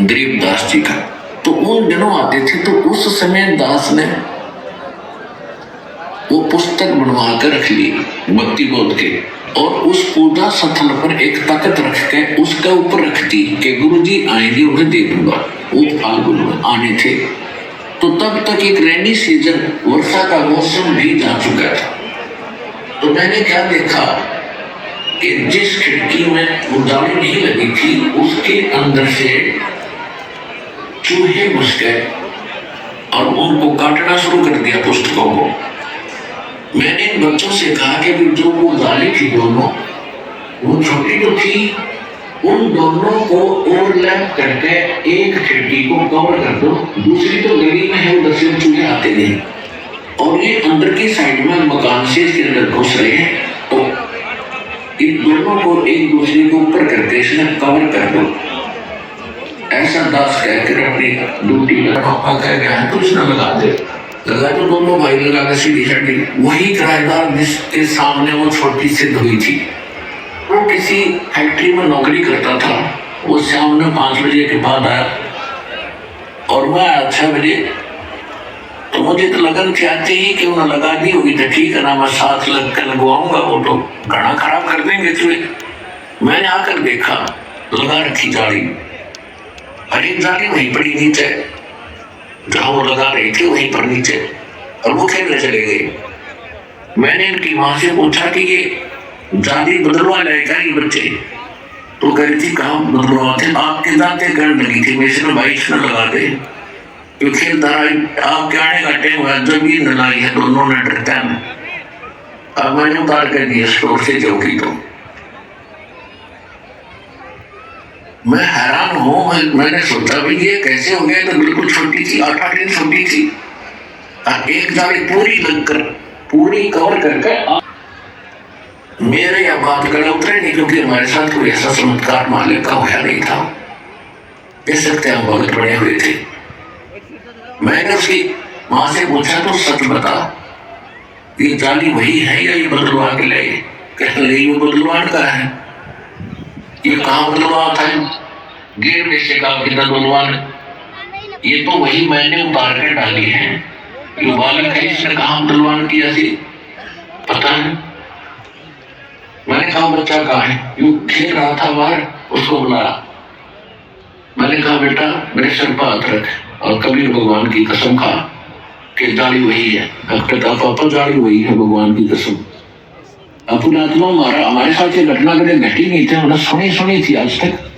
गरीबदास जी का। तो उन दिनों आते थे तो उस समय दास ने वो पुस्तक बनवा कर रख ली भक्ति बोध के, और उस पूजा स्थल पर एक तख्त रख के उसके ऊपर रख दी कि गुरु जी आएंगे उन्हें दे दूंगा। वो फाल्गुन में आने थे। तो तब तक एक रेनी सीजन, वर्षा का मौसम भी जा चुका था। तो मैंने क्या देखा कि जिस खिड़की में वो जाली नहीं लगी थी उसके अंदर से चूहे घुस गए और उनको काटना शुरू कर दिया पुस्तकों को। मैंने इन बच्चों से कहा कि जो वो जाली थी दोनों, वो छोटी जो थी, उन दोनों को ओवरलैप करके एक खिड़की को कवर कर दो, दूसरी तो गली में है, उधर से चूहे आते नहीं, और ये अंदर की साइड में मकान से इसके अंदर घुस रहे हैं, तो इन दोनों को एक दूसरे के ऊपर करके इसमें कवर कर दो। ऐसा दास कहकर अपनी ड्यूटी में पापा कह गया है तो उसने लगा दे। लगा तो दोनों भाई लगा के सीधी छड़ी। वही किराएदार जिसके सामने वो छोटी सिद्ध हुई थी, वो किसी फैक्ट्री में नौकरी करता था। वो शाम में 5 बजे के बाद आया और मैं आया 6 बजे। तो मुझे तो लगन थी आते ही कि उन्हें लगा दी होगी तो ठीक है ना, मैं साथ लग कर लगवाऊंगा, वो तो घड़ा खराब कर देंगे चूहे। मैंने आकर देखा लगा रखी जाली, हर एक जाली वहीं पड़ी नीचे जहां वो लगा रही थी, वहीं पर नीचे, और वो खेलने चले गए। मैंने इनकी माँ से पूछा कि ये जाली बदलवा लेगा ये बच्चे? तो कह रही थी कहाँ बदलवाते, आपके दांते करने लगी थी, मैं इसने भाई इसने लगा दे क्योंकि आपके आने का टाइम हुआ, जब ये लड़ाई है दोनों ने डरता है। अब मैंने उतार कर दिया स्टोर से चौकी। तो मैं हैरान हूं, मैंने सोचा भाई ये कैसे हो गया, तो बिल्कुल छोटी थी, 8 दिन छोटी थी, एक जाली पूरी लगकर पूरी कवर करके मेरे या बात कर उतरे नहीं, क्योंकि हमारे साथ कोई ऐसा चमत्कार मालिक का होया नहीं था। कह सकते हैं हम बहुत बड़े हुए थे। मैंने उसकी माँ से पूछा तो सच बता, ये जाली वही है या ये बदलवा के ले? कहने लगी वो बदलवान का है। ये कहाँ बदलवा था? गेट में से कहा कितना बदलवान, ये तो वही मैंने उतार कर डाली है। ये बालक है, इसने कहाँ बदलवान किया थी पता है। मैंने कहा बच्चा कहाँ है? यू खेल रहा था बाहर, उसको बुलाया। मैंने कहा बेटा मेरे सर पर हाथ रख और कबीर भगवान की कसम खा कि जाली वही है। कहता पापा जाली वही है, भगवान की कसम। अपनी आत्मा हमारे साथ ये घटना कभी घटी नहीं थी, हमने सुनी थी आज तक।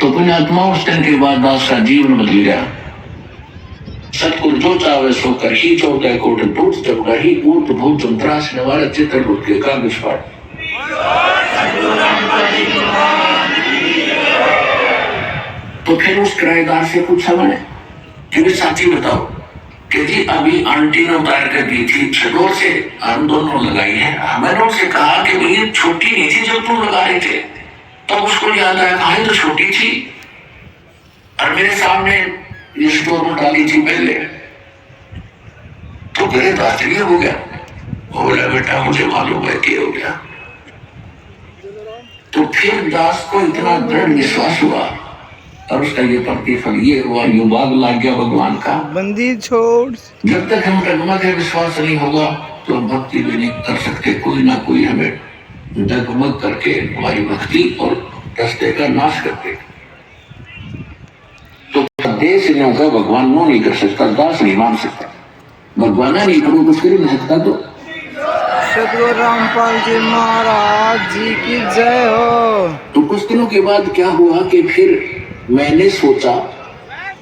तो अपनी आत्मा उस दिन के बाद दास का जीवन बदल गया। सतगुरु जो चावे सो कर ही, 14 कोट टूट जब रही, ऊट भूत त्रास निवार चित्र उठ के कागज पाठ। तो फिर उस किराएदार से पूछा मैंने कि भी साथी बताओ कि जी अभी आंटी ने उतार कर दी थी छतों से, हम दोनों लगाई है। मैंने उनसे कहा कि ये छोटी नहीं थी जब तुम लगा रहे थे, तब उसको याद आया कहा तो छोटी थी और मेरे सामने स्टोर में डाली थी पहले। तो मेरे दास ये हो गया। बोला बेटा मुझे मालूम है क्या हो गया। तो फिर दास को इतना दृढ़ विश्वास हुआ और उसका ये प्रतिफल ये हुआ, युवाग लाग गया भगवान का। बंदी छोड़, जब तक हम डगमग है विश्वास नहीं होगा तो हम भक्ति भी नहीं कर सकते। कोई ना कोई हमें डगमग करके हमारी भक्ति और रास्ते का नाश करते। तो देश नहीं होगा, भगवान नो नहीं कर सकता, दास नहीं मान सकता। भगवान नहीं करो कुछ कर नहीं सकता। तो सतगुरु रामपाल जी महाराज जी की जय हो। तो कुछ दिनों के बाद क्या हुआ कि फिर मैंने सोचा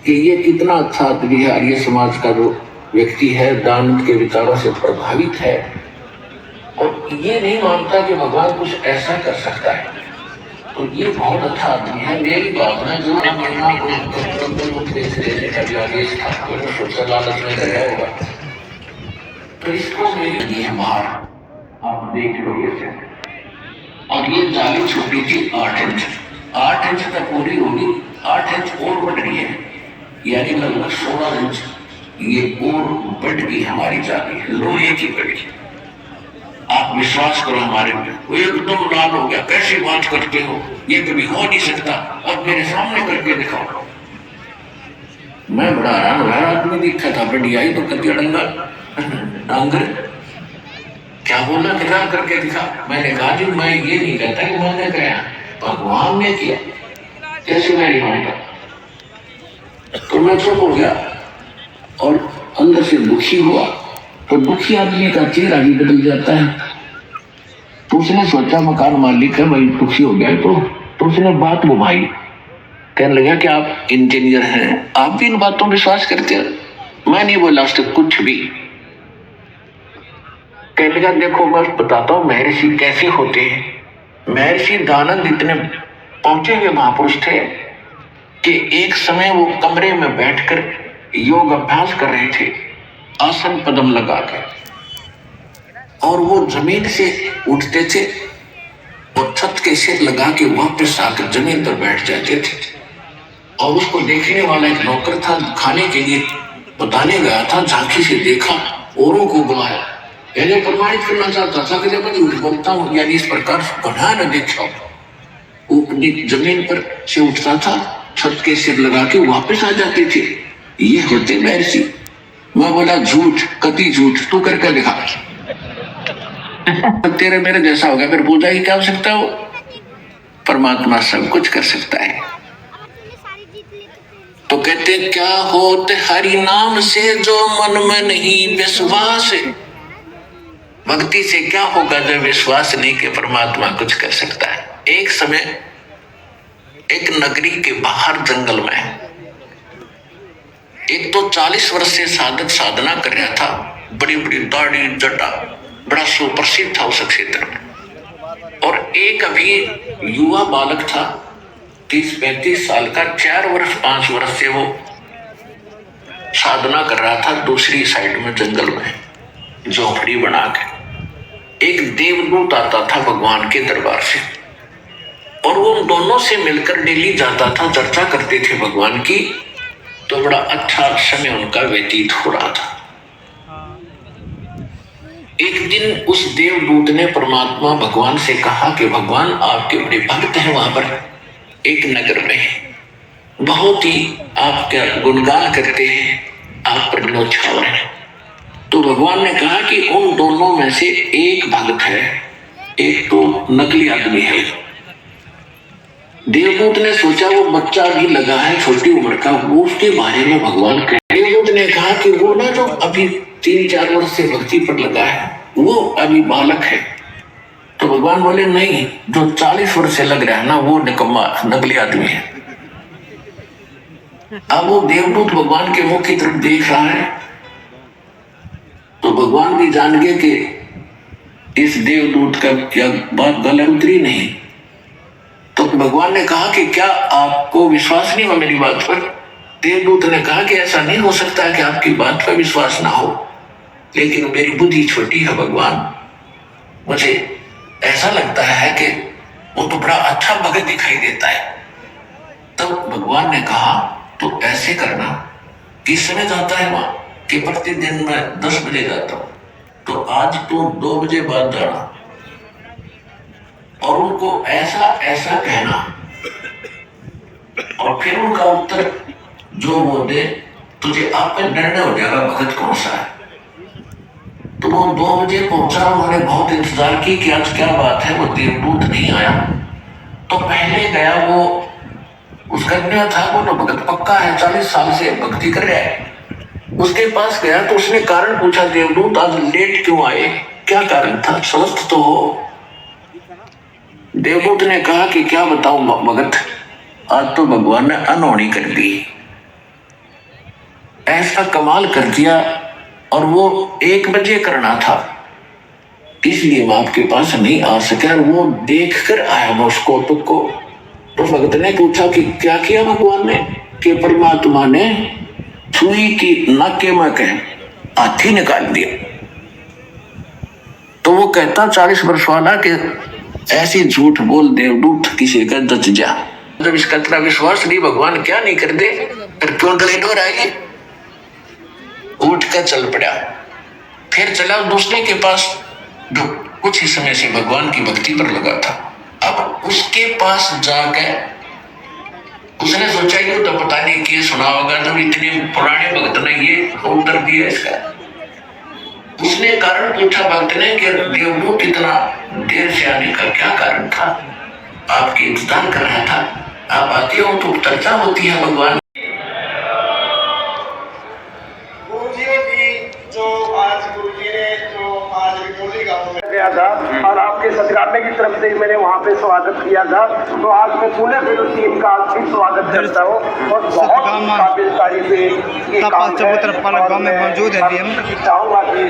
कि ये कितना अच्छा आदमी है, आर्य समाज का जो व्यक्ति है, दान के विचारों से प्रभावित है और ये नहीं मानता कि भगवान कुछ ऐसा कर सकता है। तो ये बहुत अच्छा आदमी है। मेरी बात है जो सोचा लालच में गया होगा तो इसको मेरे लिए बाहर आप देख लो ये। और ये जाली छोटी थी 8 इंच, 8 इंच तक पूरी होगी, 8 इंच और बढ़ रही है, यानी लगभग 16 इंच ये और बढ़ गई हमारी जाली, लोहे की बड़ी। आप आप विश्वास करो हमारे पे। वो एकदम लाल हो गया, कैसी बात करते हो, ये कभी हो नहीं सकता, अब मेरे सामने करके दिखाओ। मैं बड़ा हैरान हुआ, आदमी दिखा था बढ़िया ही, तो कतिया डांगर क्या बोला, दिखा करके दिखा। मैंने कहा जी मैं ये नहीं कहता कि मैंने किया, भगवान ने किया, कैसे मैं नहीं मानता। तो मैं चुप हो गया और अंदर से दुखी हुआ। तो दुखी आदमी का चेहरा भी बदल जाता है। तो उसने सोचा मकान मालिक है भाई, दुखी हो गया तो उसने बात घुमाई। कहने लगा कि आप इंजीनियर हैं, आप भी इन बातों में विश्वास करते हो। मैं नहीं बोला उससे कुछ भी। कहने लगा देखो मैं बताता हूँ महर्षि कैसे होते हैं। महर्षि दानंद इतने पहुंचे हुए महापुरुष थे कि एक समय वो कमरे में बैठकर योग अभ्यास कर रहे थे, आसन पद्म लगा कर, और वो जमीन से उठते थे और छत के सिर लगा के वापस आकर जमीन पर बैठ जाते थे। और उसको देखने वाला एक नौकर था, खाने के लिए बताने गया था, झांकी से देखा, औरों को बुलाया, यानी प्रमाणित करना चाहता था कि जब मैं झूठ बोलता हूँ, यानी इस प्रकार बढ़ा न देखा। वो जमीन पर से उठता था, छत के सिर लगा के वापस आ जाते थे। ये होते महर्षि। मैं बोला झूठ, कति झूठ, तू करके दिखा। तेरे मेरे जैसा होगा फिर पूजा की क्या आवश्यकता हो। परमात्मा सब कुछ कर सकता है। तो कहते क्या होते हरि नाम से जो मन में नहीं विश्वास। भक्ति से क्या होगा जब विश्वास नहीं कि परमात्मा कुछ कर सकता है। एक समय एक नगरी के बाहर जंगल में एक तो 40 वर्ष से साधक साधना कर रहा था, बड़ी बड़ी दाढ़ी जटा, बड़ा सुप्रसिद्ध था उस क्षेत्र में। और एक अभी युवा बालक था, 30-35 साल का, 4 वर्ष 5 वर्ष से वो साधना कर रहा था दूसरी साइड में जंगल में झोपड़ी बना के। एक देवदूत आता था भगवान के दरबार से, और वो उन दोनों से मिलकर डेली जाता था, चर्चा करते थे भगवान की। तो बड़ा अच्छा समय उनका व्यतीत हो रहा था। एक दिन उस देवदूत ने परमात्मा भगवान से कहा कि भगवान आपके बड़े भक्त हैं, वहां पर एक नगर में बहुत ही आपका गुणगान करते हैं, आप पर न्यौछावर है। तो भगवान ने कहा कि उन दोनों में से एक भक्त है, एक तो नकली आदमी है। देवदूत ने सोचा वो बच्चा भी लगा है छोटी उम्र का, वो उसके बारे में भगवान कहे। देवदूत ने कहा कि वो ना जो अभी 3-4 वर्ष से भक्ति पर लगा है वो अभी बालक है। तो भगवान बोले नहीं, जो 40 वर्ष से लग रहा है ना वो निकम्मा नकली आदमी है। अब वो देवदूत भगवान के मुख की तरफ देख रहा है, तो भगवान भी जान गए कि इस देवदूत का क्या बात गले उतरी नहीं। तो भगवान ने कहा कि क्या आपको विश्वास नहीं हुआ मेरी बात पर। देवदूत ने कहा कि ऐसा नहीं हो सकता कि आपकी बात पर विश्वास ना हो, लेकिन मेरी बुद्धि छोटी है भगवान, मुझे ऐसा लगता है कि वो तो बड़ा अच्छा भगत दिखाई देता है। तब भगवान ने कहा तो ऐसे करना, किस समय जाता है वहां, कि प्रतिदिन मैं 10 बजे जाता हूं, तो आज तो 2 बजे बाद जाना, और उनको ऐसा ऐसा कहना, और फिर उनका उत्तर जो वो दे तुझे आप पे निर्णय हो जाएगा भगत कौन सा है। तो वो 2 बजे पहुंचा, उन्होंने बहुत इंतजार की कि आज क्या बात है, वो देवदूत नहीं आया। तो पहले गया वो, उसका निर्णय था वो तो भगत पक्का है, 40 साल से भक्ति कर रहा है। उसके पास गया तो उसने कारण पूछा, देवदूत आज लेट क्यों आए, क्या कारण था, स्वस्थ तो हो। देवदूत ने कहा कि क्या बताऊं भगत, आज तो भगवान ने अनहोनी कर दी, ऐसा कमाल कर दिया, और वो 1 बजे करना था, इसलिए मैं आपके पास नहीं आ सका। वो देख कर आया मैं उस कौतुक को। तो भगत ने पूछा कि क्या किया भगवान ने, कि परमात्मा ने छुई की नाके में कह हाथी निकाल दिया। तो वो कहता 40 वर्ष वाला कि ऐसी झूठ बोल देवदूत किसी का दच जा। जब इसका तेरा विश्वास नहीं, भगवान क्या नहीं कर दे, फिर क्यों लेट हो रहा है। उठ कर चल पड़ा, फिर चला दूसरे के पास, जो कुछ ही समय से भगवान की भक्ति पर लगा था। अब उसके पास जाकर उसने सोचा ये तो पता नहीं क्या सुना होगा, जब इतने पुराने भक्त ने ये उत्तर दिया इसका। उसने कारण पूछा भक्त ने कि देवदूत इतना देर से आने का क्या कारण था? आपके इंतजार कर रहा था, आप आते हो तो चर्चा होती है भगवान। गया था और आपके सदकाने की तरफ से मैंने वहाँ पे स्वागत किया था, तो आज मैं पूरे फिर टीम का भी स्वागत करता हूँ और बहुत काबिल तारीफ गाँव में मौजूद है। चाहूँगा कि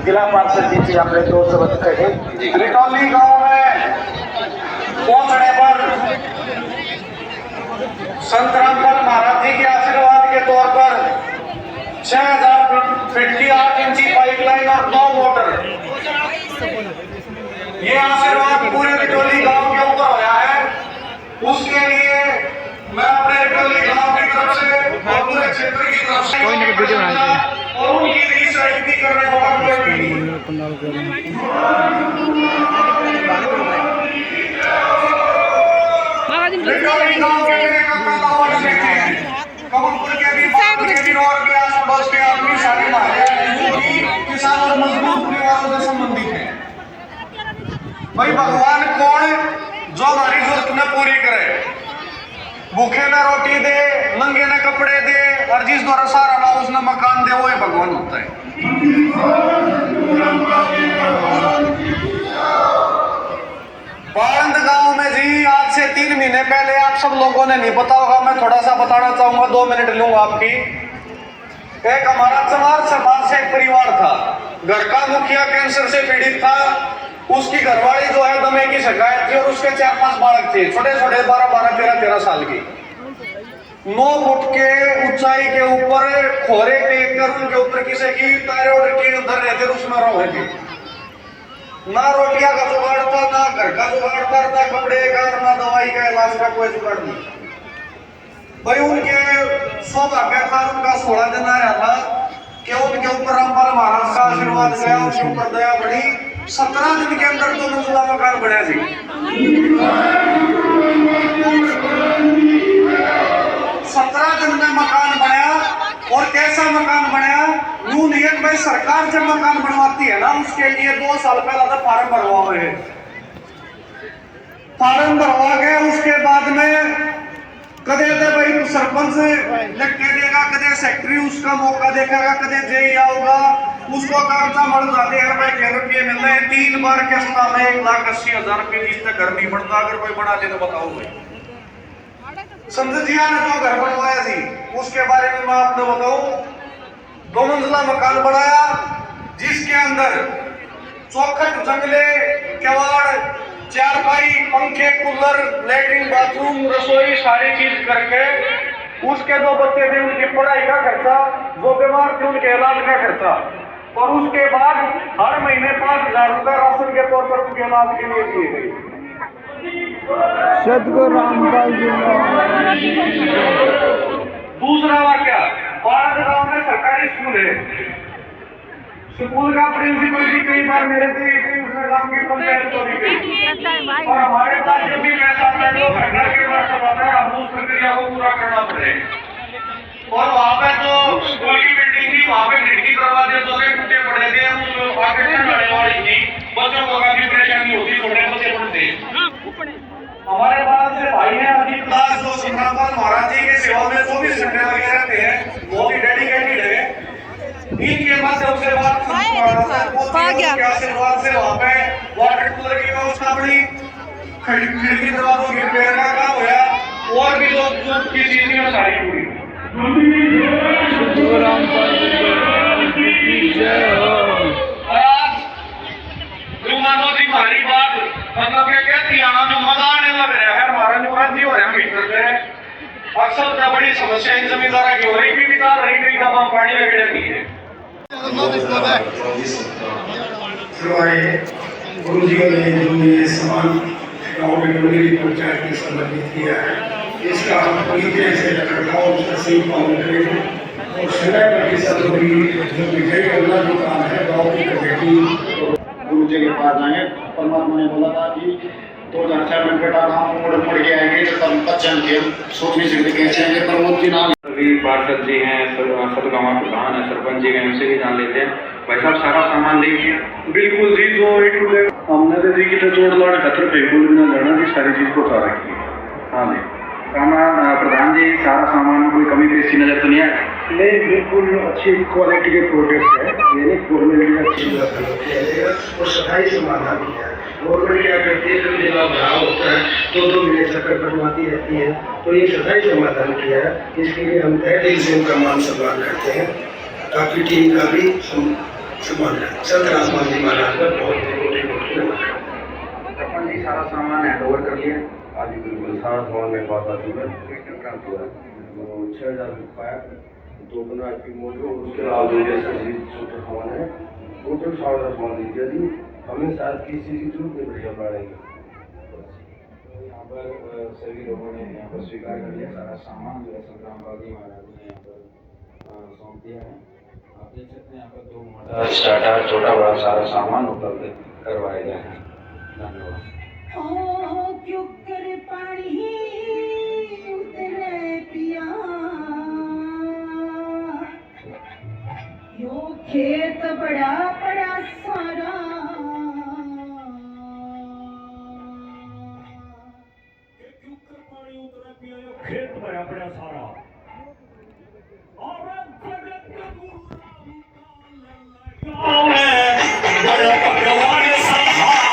जिला पार्षद जी से अपने 2 शब्द कहें। रिटौली गाँव में पहुँचने पर संत रामपाल महाराज जी के आशीर्वाद के तौर पर 6000 फीट की 8 इंची पाइपलाइन और 9 मोटर, ये आशीर्वाद पूरे रिटौली गांव के ऊपर होया है। उसके लिए मैं अपने रिटौली गांव की तरफ से और पूरे क्षेत्र की तरफ से और उनकी रीसाइकिलिंग करने वाला रिटौली गांव के मेरे कपड़ा कमलपुर के भी और भी आसपास के आदमी सारे मारे किसान और मजदूर परिवारों से संबंधित है। भाई भगवान कौन जो हमारी जरूरत न पूरी करे, भूखे न रोटी दे, नंगे न कपड़े दे, और जिस द्वारा सारा ना उसने मकान दे, वो ही भगवान होता है। बारंद गांव में जी आज से 3 महीने पहले, आप सब लोगों ने नहीं पता होगा, मैं थोड़ा सा बताना चाहूंगा, 2 मिनट लूंगा आपकी। एक हमारा चमार समाज से एक परिवार था, घर का मुखिया कैंसर से पीड़ित था, उसकी घरवाली जो है दमे की शिकायत थी और उसके 4-5 बालक थे, छोटे छोटे 12-12, 13-13 साल की। 9 फुट के ऊंचाई के ऊपर खोरे के कर उनके ऊपर किसी की टायरॉइड के अंदर रहते, उसमें रह थे। ना रोटियां का जुगाड़ था, ना घर का जुगाड़ था, ना कपड़े का, ना दवाई का, इलाज का कोई जुगाड़ नहीं। भाई उनके सौभाग्य था, उनका 16 दिन आया था कि उनके ऊपर रामपाल महाराज का आशीर्वाद गया, उनके ऊपर दया बढ़ी। 17 दिन के अंदर 2 मंजिला मकान बना जी। 17 दिन में मकान बनाया, और कैसा मकान बनाया, यूं नहीं है भाई सरकार जब मकान बनवाती है ना, उसके लिए 2 साल पहले तो फार्म भरवा हुए हैं। फार्म भरवा गए, उसके बाद में कदे तो भाई सरपंच लिख के देगा, कदे सेक्रेटरी उसका मौका देखेगा, कदे जे आओगा उसको कागजा मर जाते हैं भाई 1 रुपये मिल रहे हैं। 3 बार किस्ता में 1,80,000 रुपये जिससे घर नहीं बनता। अगर कोई बना दे तो बताओ भाई। संत जी ने जो घर बनवाया थी उसके बारे में मैं आपको बताऊं, 2 मंजिला मकान बनाया, जिसके अंदर चौखट, जंगले, केवाड़, चारपाई, पंखे, कूलर, लैट्रिन, बाथरूम, रसोई, सारी चीज करके उसके जो बच्चे थे उनकी पढ़ाई का खर्चा, जो बीमार थे उनके इलाज का खर्चा, और उसके बाद हर महीने 5,000 रुपए राशन के तौर पर उनके इलाज के लिए दिए गए। सदगुरु रामपाल जी। दूसरा वाक्य, बारंद गांव में सरकारी स्कूल है, स्कूल का प्रिंसिपल जी कई बार मेरे से गांव की पंचायत को भी गई, और हमारे पास जब भी पैसा आता है तो सरकार के पास आता है, हम उस प्रक्रिया को पूरा करना पड़े। और वहाँ पे जो स्कूल की बिल्डिंग थी, वहाँ पे खिड़की दरवाजे जो टूटे पड़े थे, आगे चढ़ने वाली थी, बच्चों को काफी परेशानी होती, छोटे बच्चे पढ़ते। हमारे पास से भाई है अजीत दास, जो रामपाल महाराज जी के सेवा में 24 घंटे लगे रहते हैं, बहुत ही डेडिकेटेड है। इनके माध्यम से आशीर्वाद से वहाँ पे वाटर कूलर की व्यवस्था बनी, खिड़की दरवाजों की रिपेयर का काम हुआ, और भी जो की चीजें सारी पूरी। मानो जी हमारी बात मतलब क्या कहती आना जो मजा आने लग रहा है, हमारा जो राजी हो रहा है मीटर पे, अक्सर क्या बड़ी समस्या इन जमींदारा की हो रही, भी बितार रही, कई दफा पानी वगैरह की है। गुरु जी ने जो ये सवाल गाँव में डोंगरी पंचायत में संबंधित किया है, इसका हम पूरी तरह से रखरखाव उसका सही पालन करेंगे, और 100% जो भी विजय करना जो काम है गाँव की कमेटी ऊंचे के पास जाएंगे। परमात्मा ने बोला था कि 2006 में बेटा हम मुड़ के आएंगे, तो तब बच्चन के सोच नहीं सकते कैसे आएंगे। प्रमोद जी नाम सभी पार्षद जी हैं, सतगावा प्रधान है, सरपंच जी हैं, उनसे भी जान लेते हैं। भाई साहब सारा सामान देखिए। बिल्कुल जी, जो हमने तो जी की तो जोड़ लड़ खतर पे बोल बिना लड़ना जी, सारी चीज को उठा रखी है। हाँ जी प्रधान जी, सारा सामान में कोई कमी पेशी नजर तो नहीं आए? नहीं, बिल्कुल अच्छी क्वालिटी के प्रोडक्ट है, यानी गवर्नमेंट ने अच्छी है और सफाई समाधान किया है। गवर्नमेंट क्या करती है, कभी जगह भराव होता है तो 2 महीने चक्कर कटवाती रहती है, तो ये सफाई समाधान किया है। इसके लिए हम तहे दिल से उनका मान सम्मान करते हैं, ताकि टीम का भी हम सम्मान करें। संत रामपाल जी महाराज का बहुत बहुत सरपंच जी, सारा सामान हैंड ओवर कर लिया? आज बिल्कुल सारा सामान मेरे पास आ चुका है। तो 6000 रुपया 2 बना की मोटर, और उसके अलावा जो जैसा छोटा सामान है टोटल 7,000 सामान दे दिया जी। हमें शायद किसी की जरूरत नहीं पड़ेगा पड़ेगी। यहाँ पर सभी लोगों ने यहाँ पर स्वीकार कर लिया, सारा सामान जो है संत रामपाल जी महाराज ने यहाँ पर सौंप दिया है। आप देख सकते हैं यहाँ पर 2 मोटर स्टार्टर छोटा बड़ा सारा सामान उपलब्ध करवाए गए हैं। धन्यवाद। क्यों कर पानी उतरे पिया, यो खेत बड़ा बड़ा सारा, क्यों कर पानी उतरे पिया, यो खेत बड़ा बड़ा सारा। और जगत गुरु राम बड़ा भगवान सहारा।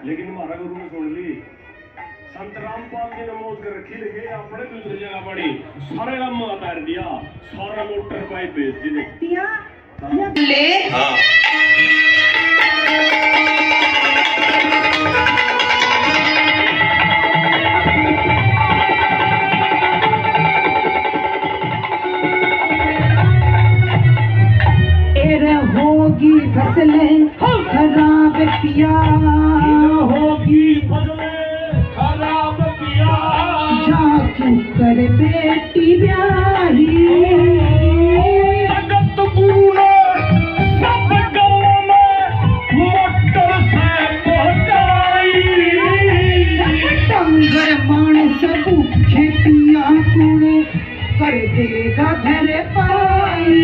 लेकिन हमारा गुरु ने सुन ली, संत रामपाल जी ने मौत कर रखी, लेके अपने दूसरी जगह पड़ी, सारे काम उतार दिया, सारा मोटर पाइप भेज दिया। हाँ। होगी फसलें खराब पिया, होगी फसलें खराब पिया, जाके कर बेटी ब्याही, जगत गुरु ने सब गाँव में मोटर से पहुंचाई। डंगर मान सब खेतियां तूने कर देगा घर पाई।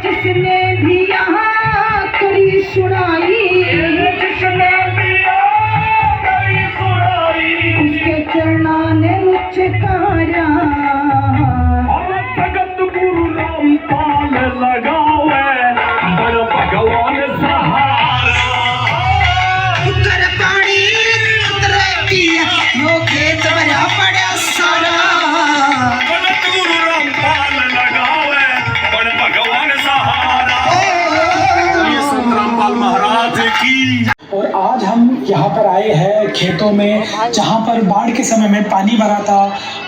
जिसने भी यहाँ करी सुनाई, जिसने भी करी सुनाई, उसके चरणा ने मुझे कहारा। जगत गुरु रामपाल लगावे, बड़ भगवान सहारा। कर पानी उतरे पिया, यो खेत भरा पड़ा सारा। जगत गुरु रामपाल लगावे, बड़ भगवान सहारा। ये संत रामपाल महाराज की। और आज हम यहाँ पर आए हैं खेतों में, जहाँ पर बाढ़ के समय में पानी भरा था,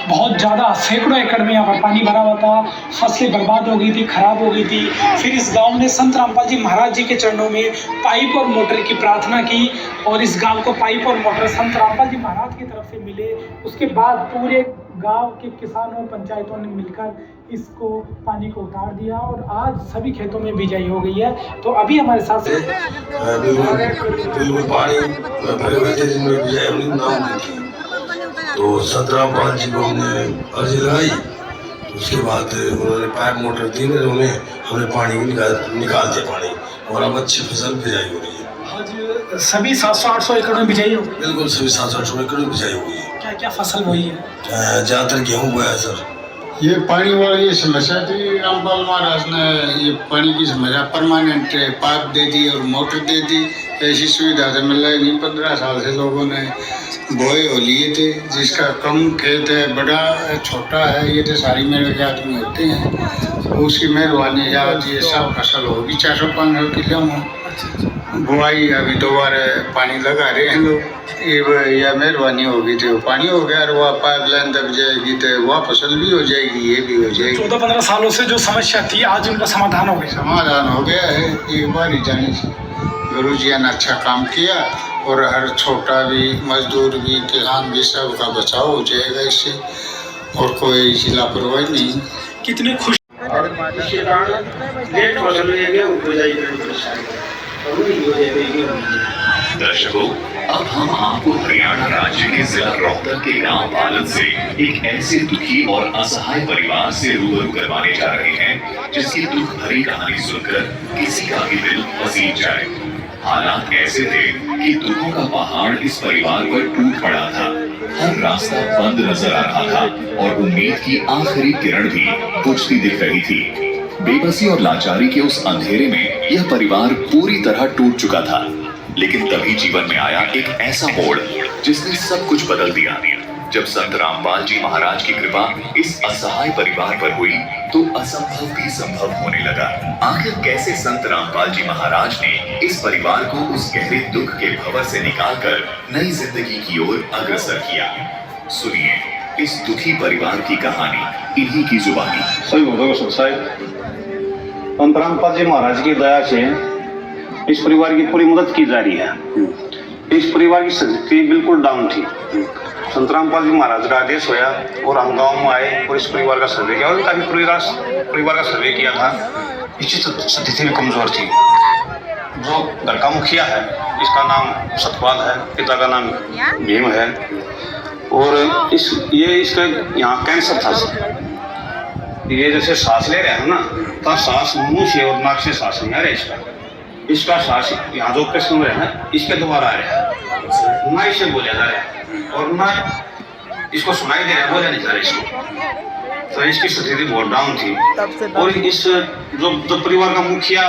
बहुत ज़्यादा सैकड़ों एकड़ में यहाँ पर पानी भरा हुआ था, फसलें बर्बाद हो गई थी, खराब हो गई थी। फिर इस गांव ने संत रामपाल जी महाराज जी के चरणों में पाइप और मोटर की प्रार्थना की, और इस गांव को पाइप और मोटर संत रामपाल जी महाराज की तरफ से मिले। उसके बाद पूरे गांव के किसानों, पंचायतों ने मिलकर इसको पानी को उतार दिया, और आज सभी खेतों में बिजाई हो गई है। तो अभी हमारे साथ बिल्कुल पानी भरे हुए थे, जिनमें बिजाई हमने नाम दी थी। तो संत रामपाल जी को हमने अर्जी लगाई, तो उसके बाद उन्होंने पाइप मोटर दी, उन्हें हमने पानी निकाल दिया पानी, और अब अच्छी फसल बिजाई हो रही है। आज सभी 700-800 एकड़ में बिजाई हो गई। बिल्कुल सभी 700-800 एकड़ में बिजाई हो गई है। क्या क्या फसल बोई है? ज़्यादातर गेहूँ बोया सर। ये पानी वाली ये समस्या थी, रामपाल महाराज ने ये पानी की समस्या परमानेंट पाइप दे दी और मोटर दे दी। ऐसी सुविधा तो मिल रही नहीं। 15 साल से लोगों ने बोए हो लिए थे, जिसका कम खेत है, बड़ा छोटा है, ये तो सारी मेरे के आदमी होते हैं, उसकी मेहरबानी जाती है, सब फसल होगी 400-500 किलो में। बुआई अभी दोबारा पानी लगा रहे हैं लोग, ये मेहरबानी होगी तो पानी हो गया और वह पाइपलाइन दब जाएगी तो वह फसल भी हो जाएगी, ये भी हो जाएगी। 14-15 सालों से जो समस्या थी आज उनका समाधान हो गया। समाधान हो गया है एक बार ही जाने से। गुरु जी ने अच्छा काम किया और हर छोटा भी, मजदूर भी, किसान भी, सब का बचाव हो जाएगा इससे, और कोई इसी लापरवाही नहीं। कितने खुश दर्शकों, अब हम आपको हरियाणा राज्य के जिला रोहतक के गांव पालन से एक ऐसे दुखी और असहाय परिवार से रूबरू करवाने जा रहे हैं जिसकी दुख भरी कहानी सुनकर किसी का भी दिल पसीज जाए। हालात ऐसे थे कि दुखों का पहाड़ इस परिवार पर टूट पड़ा था। हर रास्ता बंद नजर आ रहा था और उम्मीद की आखिरी किरण भी बुझती दिख रही थी। बेबसी और लाचारी के उस अंधेरे में यह परिवार पूरी तरह टूट चुका था। लेकिन तभी जीवन में आया एक ऐसा मोड़ जिसने सब कुछ बदल दिया। जब संत रामपाल जी महाराज की कृपा इस असहाय परिवार पर हुई तो असंभव भी संभव होने लगा। आखिर कैसे संत रामपाल जी महाराज ने इस परिवार को उस गहरे दुख के भंवर से निकालकर नई जिंदगी की ओर अग्रसर किया, सुनिए इस दुखी परिवार की कहानी इन्हीं की जुबानी। सही बोलो साहब, संत रामपाल जी महाराज की दया से इस परिवार की पूरी मदद की जा रही है। इस परिवार की स्थिति बिल्कुल डाउन थी। संत रामपाल जी महाराज का आदेश होया और हम गांव में आए और इस परिवार का सर्वे किया और काफी परिवार का सर्वे किया था। इसी स्थिति में कमजोर थी। जो घर का मुखिया है, इसका नाम सतपाल है, पिता का नाम भीम है, और इसका यहाँ कैंसर था। ये जैसे सांस ले रहे हैं ना, तो सांस मुंह से और नाक से सांस नहीं आ रहा। इसका सांस यहाँ जो ऑपरेशन है ना, इसके द्वारा आ रहा है, ना इसे बोला जा रहा है और ना इसको सुनाई दे रहा है, बोला नहीं जा रहा इसको। तो इसकी स्थिति बहुत डाउन थी। और इस जो परिवार का मुखिया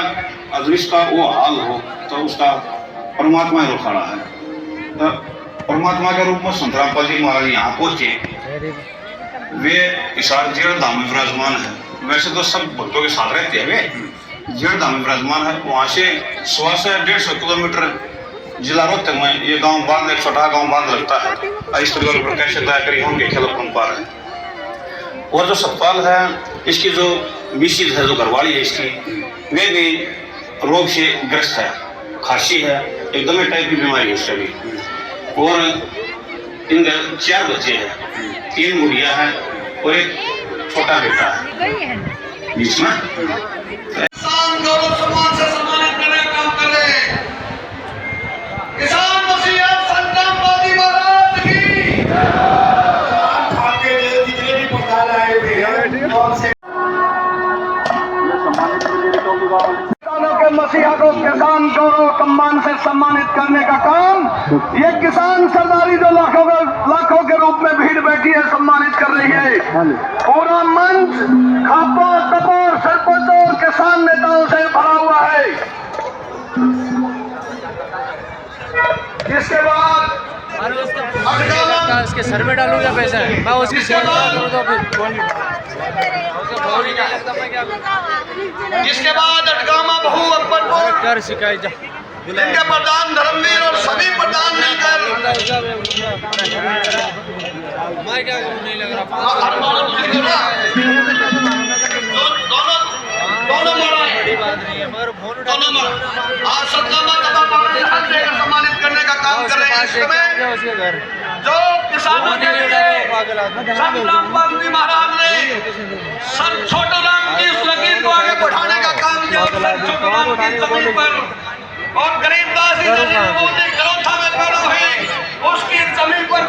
अगर इसका वो हाल हो तो उसका परमात्मा ही खड़ा है। तो परमात्मा के रूप में संत रामपाल जी महाराज यहाँ पहुंचे। वे इशार जीर्ण धाम में विराजमान है। वैसे तो सब भक्तों के साथ रहते हैं, वे जीर्ण धाम में विराजमान है। वहाँ से 100 से 150 किलोमीटर जिला रोहतक में ये गांव बांध, एक छोटा गांव बांध लगता है। इस परिवार पर कैसे दया करी होंगे खेलपन पार है। और जो सतपाल है, इसकी जो मिसिज है, जो घरवाली है इसकी, वे भी रोग से ग्रस्त है, खांसी है, एकदम टाइप की बीमारी है उससे भी। और इनके 4 बच्चे हैं, 3 गुड़िया है और एक छोटा बेटा है बीच में। किसान गौरव सम्मान से सम्मानित करने का काम कर रहे हैं। किसान मसीहा संत रामपाल जी महाराज की। आपके जितने भी प्रधान आए हुए हैं और से किसानों के मसीहा को किसान गौरव सम्मान से सम्मानित करने का काम ये किसान सरदारी जो लाखों के रूप में भीड़ बैठी है सम्मानित कर रही है। पूरा मंच खापों तपों सरपंचों और किसान नेताओं से भरा हुआ है। इसके बाद उसके सर में डालूंगा पैसा, मैं उसकी सेवा करूंगा इसके बाद अटगामा बहु अकबरपुर कर शिकायत इनके प्रधान धर्मवीर और सभी प्रधान मिलकर मैं क्या नहीं लग रहा सम्मानित करने का काम कर रहे हैं। इस समय जो किसानों के लिए संत रामपाल जी महाराज ने छोटे राम की उस लकीर को आगे बढ़ाने का काम किया। छोटे राम की जमीन पर और गरीबदास जी जो करोथा में पैदा हुई, उसकी जमीन पर